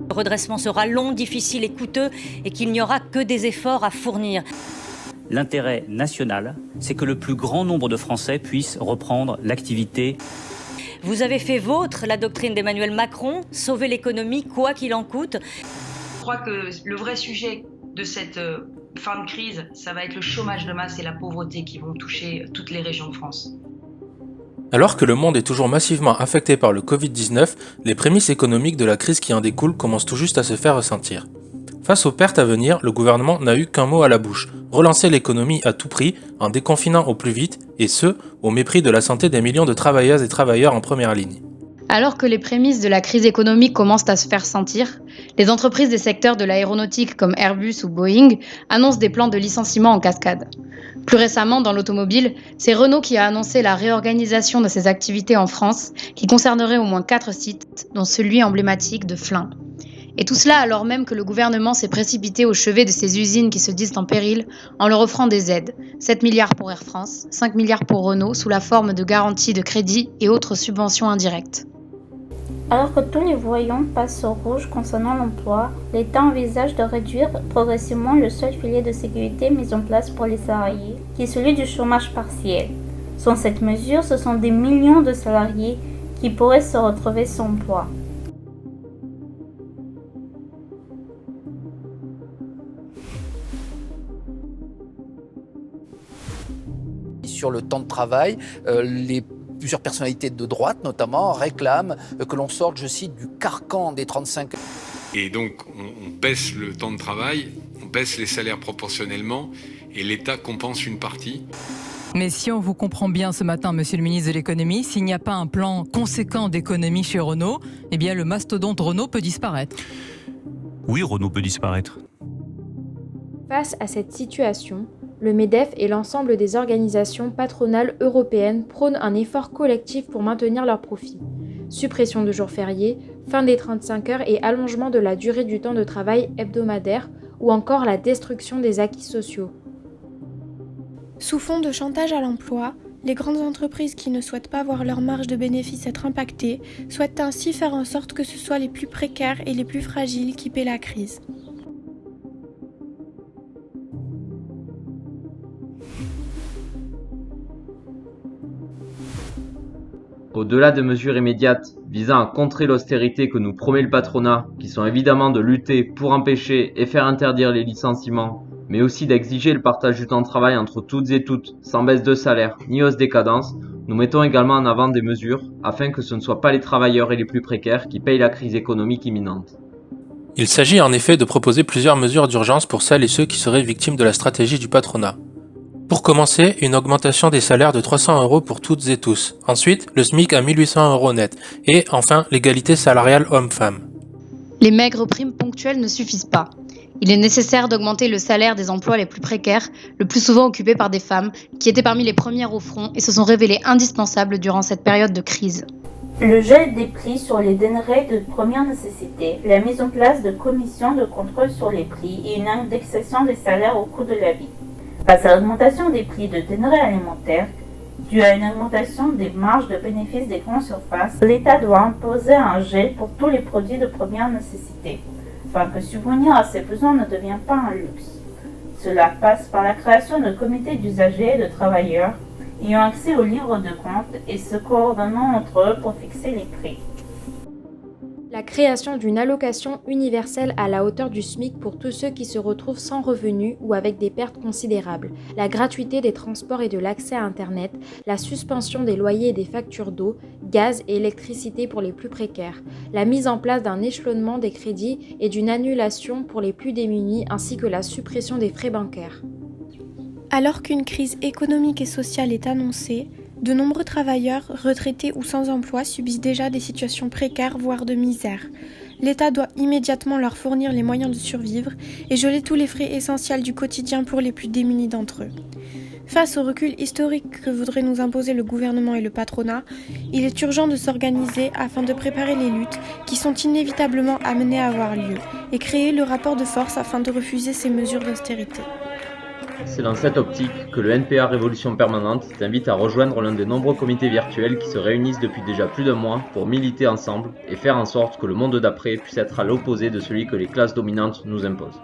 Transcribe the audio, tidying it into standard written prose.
Le redressement sera long, difficile et coûteux et qu'il n'y aura que des efforts à fournir. L'intérêt national, c'est que le plus grand nombre de Français puissent reprendre l'activité. Vous avez fait vôtre la doctrine d'Emmanuel Macron, sauver l'économie quoi qu'il en coûte. Je crois que le vrai sujet de cette fin de crise, ça va être le chômage de masse et la pauvreté qui vont toucher toutes les régions de France. Alors que le monde est toujours massivement affecté par le Covid-19, les prémices économiques de la crise qui en découle commencent tout juste à se faire ressentir. Face aux pertes à venir, le gouvernement n'a eu qu'un mot à la bouche, relancer l'économie à tout prix en déconfinant au plus vite, et ce, au mépris de la santé des millions de travailleuses et travailleurs en première ligne. Alors que les prémices de la crise économique commencent à se faire sentir, les entreprises des secteurs de l'aéronautique comme Airbus ou Boeing annoncent des plans de licenciement en cascade. Plus récemment, dans l'automobile, c'est Renault qui a annoncé la réorganisation de ses activités en France, qui concernerait au moins 4 sites, dont celui emblématique de Flins. Et tout cela alors même que le gouvernement s'est précipité au chevet de ces usines qui se disent en péril en leur offrant des aides. 7 milliards pour Air France, 5 milliards pour Renault sous la forme de garanties de crédit et autres subventions indirectes. Alors que tous les voyants passent au rouge concernant l'emploi, l'État envisage de réduire progressivement le seul filet de sécurité mis en place pour les salariés, qui est celui du chômage partiel. Sans cette mesure, ce sont des millions de salariés qui pourraient se retrouver sans emploi. Sur le temps de travail, plusieurs personnalités de droite notamment réclament que l'on sorte, je cite, du carcan des 35 heures. Et donc on baisse le temps de travail, on baisse les salaires proportionnellement et l'État compense une partie. Mais si on vous comprend bien ce matin, monsieur le ministre de l'économie, s'il n'y a pas un plan conséquent d'économie chez Renault, eh bien le mastodonte Renault peut disparaître. Oui, Renault peut disparaître. Face à cette situation, le MEDEF et l'ensemble des organisations patronales européennes prônent un effort collectif pour maintenir leurs profits. Suppression de jours fériés, fin des 35 heures et allongement de la durée du temps de travail hebdomadaire ou encore la destruction des acquis sociaux. Sous fond de chantage à l'emploi, les grandes entreprises qui ne souhaitent pas voir leur marge de bénéfice être impactée souhaitent ainsi faire en sorte que ce soit les plus précaires et les plus fragiles qui paient la crise. Au-delà de mesures immédiates visant à contrer l'austérité que nous promet le patronat, qui sont évidemment de lutter pour empêcher et faire interdire les licenciements, mais aussi d'exiger le partage du temps de travail entre toutes et toutes, sans baisse de salaire ni hausse des cadences, nous mettons également en avant des mesures afin que ce ne soient pas les travailleurs et les plus précaires qui payent la crise économique imminente. Il s'agit en effet de proposer plusieurs mesures d'urgence pour celles et ceux qui seraient victimes de la stratégie du patronat. Pour commencer, une augmentation des salaires de 300 € pour toutes et tous. Ensuite, le SMIC à 1 800 € net. Et enfin, l'égalité salariale homme-femme. Les maigres primes ponctuelles ne suffisent pas. Il est nécessaire d'augmenter le salaire des emplois les plus précaires, le plus souvent occupés par des femmes, qui étaient parmi les premières au front et se sont révélées indispensables durant cette période de crise. Le gel des prix sur les denrées de première nécessité, la mise en place de commissions de contrôle sur les prix et une indexation des salaires au coût de la vie. Face à l'augmentation des prix de denrées alimentaires, due à une augmentation des marges de bénéfice des grandes surfaces, l'État doit imposer un gel pour tous les produits de première nécessité, afin que subvenir à ces besoins ne devienne pas un luxe. Cela passe par la création de comités d'usagers et de travailleurs ayant accès aux livres de compte et se coordonnant entre eux pour fixer les prix. La création d'une allocation universelle à la hauteur du SMIC pour tous ceux qui se retrouvent sans revenus ou avec des pertes considérables, la gratuité des transports et de l'accès à Internet, la suspension des loyers et des factures d'eau, gaz et électricité pour les plus précaires, la mise en place d'un échelonnement des crédits et d'une annulation pour les plus démunis ainsi que la suppression des frais bancaires. Alors qu'une crise économique et sociale est annoncée, de nombreux travailleurs, retraités ou sans emploi, subissent déjà des situations précaires, voire de misère. L'État doit immédiatement leur fournir les moyens de survivre et geler tous les frais essentiels du quotidien pour les plus démunis d'entre eux. Face au recul historique que voudraient nous imposer le gouvernement et le patronat, il est urgent de s'organiser afin de préparer les luttes qui sont inévitablement amenées à avoir lieu et créer le rapport de force afin de refuser ces mesures d'austérité. C'est dans cette optique que le NPA Révolution Permanente t'invite à rejoindre l'un des nombreux comités virtuels qui se réunissent depuis déjà plus d'un mois pour militer ensemble et faire en sorte que le monde d'après puisse être à l'opposé de celui que les classes dominantes nous imposent.